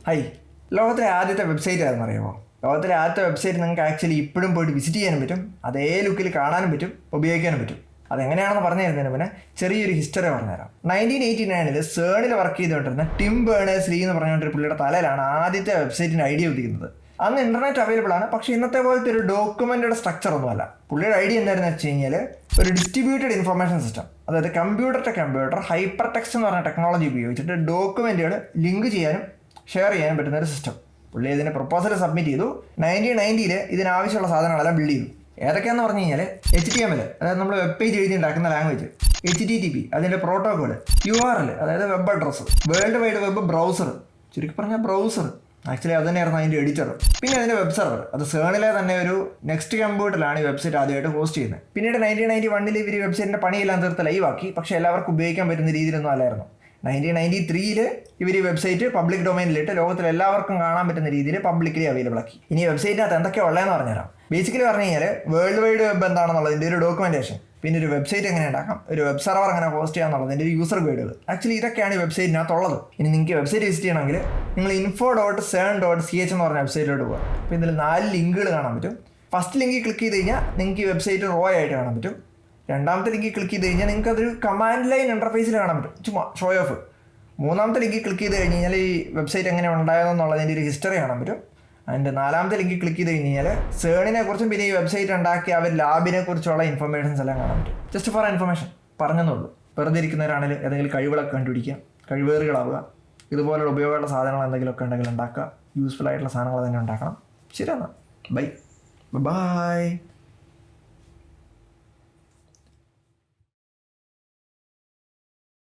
High, ലോകത്തിലെ ആദ്യത്തെ website ആണെന്ന് അറിയാമോ? ലോകത്തിലെ ആദ്യത്തെ വെബ്സൈറ്റ് നിങ്ങൾക്ക് ആക്ച്വലി ഇപ്പോഴും പോയിട്ട് വിസിറ്റ് ചെയ്യാനും പറ്റും, അതേ ലുക്കിൽ കാണാനും പറ്റും, ഉപയോഗിക്കാനും പറ്റും. അതെങ്ങനെയാണെന്ന് പറഞ്ഞു തരുന്നതിന് പിന്നെ ചെറിയൊരു ഹിസ്റ്ററി പറഞ്ഞുതരാം. 1989 സേണിൽ വർക്ക് ചെയ്തുകൊണ്ടിരുന്ന ടിം ബേണേഴ്സ് ലീ എന്ന് പറഞ്ഞുകൊണ്ടൊരു പുള്ളിയുടെ തലയിലാണ് ആദ്യത്തെ വെബ്സൈറ്റിൻ്റെ ഐഡിയ ഉദിക്കുന്നത്. അന്ന് ഇന്റർനെറ്റ് അവൈലബിൾ ആണ്, പക്ഷേ ഇന്നത്തെ പോലത്തെ ഒരു ഡോക്യുമെന്റഡ് സ്ട്രക്ചർ ഒന്നുമല്ല. പുള്ളിയുടെ ഐഡിയ എന്തായിരുന്നു വെച്ച് കഴിഞ്ഞാൽ ഒരു ഡിസ്ട്രിബ്യൂട്ടഡ് ഇൻഫർമേഷൻ സിസ്റ്റം, അതായത് computer to computer hypertext എന്ന് പറഞ്ഞ ടെക്നോളജി ഉപയോഗിച്ചിട്ട് ഡോക്യുമെന്റുകൾ ലിങ്ക് ചെയ്യാനും ഷെയർ ചെയ്യാനും പറ്റുന്ന ഒരു സിസ്റ്റം. പുള്ളി ഇതിന് പ്രപ്പോസൽ സബ്മിറ്റ് ചെയ്തു. 1990 ഇതിനാവശ്യമുള്ള സാധനങ്ങളെല്ലാം ബിൽഡ് ചെയ്തു. ഏതൊക്കെയാണെന്ന് പറഞ്ഞു കഴിഞ്ഞാൽ HTML, അതായത് നമ്മൾ വെബ് പേജ് എഴുതി ഉണ്ടാക്കുന്ന ലാംഗ്വേജ്, HTTP അതിൻ്റെ പ്രോട്ടോകോൾ, URL അതായത് web address, world wide web browser, ചുരുക്കി പറഞ്ഞാൽ ബ്രൗസർ, ആക്ച്വലി അത് തന്നെയായിരുന്നു അതിൻ്റെ എഡിറ്റർ. പിന്നെ അതിൻ്റെ വെബ് സെർവർ, അത് സേണിലെ തന്നെ ഒരു നെക്സ്റ്റ് കമ്പ്യൂട്ടറിലാണ് ഈ വെബ്സൈറ്റ് ആദ്യമായിട്ട് ഹോസ്റ്റ് ചെയ്യുന്നത്. പിന്നീട് 1991 ഇവർ വെബ്സൈറ്റിൻ്റെ പണിയെല്ലാം തീർത്ത് ലൈവാക്കി. പക്ഷേ എല്ലാവർക്കും ഉപയോഗിക്കാൻ പറ്റുന്ന രീതിയിലൊന്നും അല്ലായിരുന്നു. 1993 ഇവർ ഈ വെബ്സൈറ്റ് പബ്ലിക് ഡൊമൈനിലിട്ട് ലോകത്തിൽ എല്ലാവർക്കും കാണാൻ പറ്റുന്ന രീതിയിൽ പബ്ലിക്കലി അവൈലബിൾ ആക്കി. ഇനി വെബ്സൈറ്റിനകത്ത് എന്തൊക്കെയാണ് ഉള്ളതെന്ന് പറഞ്ഞുതരാം. ബേസിക്കലി പറഞ്ഞു കഴിഞ്ഞാൽ വേൾഡ് വൈഡ് വെബ് എന്താണെന്നുള്ളതിൻ്റെ ഒരു ഡോക്യുമെന്റേഷൻ, പിന്നെ ഒരു വെബ്സൈറ്റ് എങ്ങനെ ഉണ്ടാക്കാം, ഒരു വെബ് സെർവർ എങ്ങനെ ഹോസ്റ്റ് ചെയ്യാന്നുള്ളതിൻ്റെ ഒരു യൂസർ ഗൈഡുകൾ. ആക്ച്വലി ഇതൊക്കെയാണ് ഈ വെബ്സൈറ്റിനകത്തുള്ളത്. ഇനി നിങ്ങൾക്ക് വെബ്സൈറ്റ് വിസിറ്റ് ചെയ്യണമെങ്കിൽ നിങ്ങൾ info.cern.ch എന്ന് പറഞ്ഞ വെബ്സൈറ്റിലോട്ട് പോകുക. അപ്പോൾ ഇതിൽ 4 ലിങ്കുകൾ കാണാൻ പറ്റും. ഫസ്റ്റ് ലിങ്കിൽ ക്ലിക്ക് ചെയ്ത് കഴിഞ്ഞാൽ നിങ്ങൾക്ക് ഈ വെബ്സൈറ്റ് റോ ആയിട്ട് കാണാൻ പറ്റും. രണ്ടാമത്തെ ലിങ്കിൽ ക്ലിക്ക് ചെയ്ത് കഴിഞ്ഞാൽ നിങ്ങൾക്ക് അതൊരു കമാൻഡ് ലൈൻ ഇന്റർഫേസിൽ കാണാൻ പറ്റും, ചുമ്മാ ഷോ ഓഫ്. മൂന്നാമത്തെ ലിങ്കിൽ ക്ലിക്ക് ചെയ്ത് കഴിഞ്ഞ് കഴിഞ്ഞാൽ ഈ വെബ്സൈറ്റ് എങ്ങനെ ഉണ്ടായതെന്നുള്ളതിൻ്റെ ഒരു ഹിസ്റ്ററി കാണാൻ പറ്റും. അതിൻ്റെ നാലാമത്തെ ലിങ്കിൽ ക്ലിക്ക് ചെയ്ത് കഴിഞ്ഞ് കഴിഞ്ഞാൽ സേണിനെ കുറിച്ചും പിന്നെ ഈ വെബ്സൈറ്റ് ഉണ്ടാക്കിയ അവർ ലാബിനെ കുറിച്ചുള്ള ഇൻഫർമേഷൻസ് എല്ലാം കാണാൻ പറ്റും. ജസ്റ്റ് ഫോർ ഇൻഫർമേഷൻ പറഞ്ഞെന്നുള്ളൂ. വെറുതെ ഇരിക്കുന്നവരാണെങ്കിൽ ഏതെങ്കിലും കഴിവുകളൊക്കെ കണ്ടുപിടിക്കുക, കഴിവേറുകളാവുക, ഇതുപോലുള്ള ഉപയോഗമുള്ള സാധനങ്ങൾ എന്തെങ്കിലുമൊക്കെ ഉണ്ടെങ്കിൽ ഉണ്ടാക്കുക. യൂസ്ഫുൾ ആയിട്ടുള്ള സാധനങ്ങൾ തന്നെ ഉണ്ടാക്കണം. ശരി, എന്നാൽ ബൈ.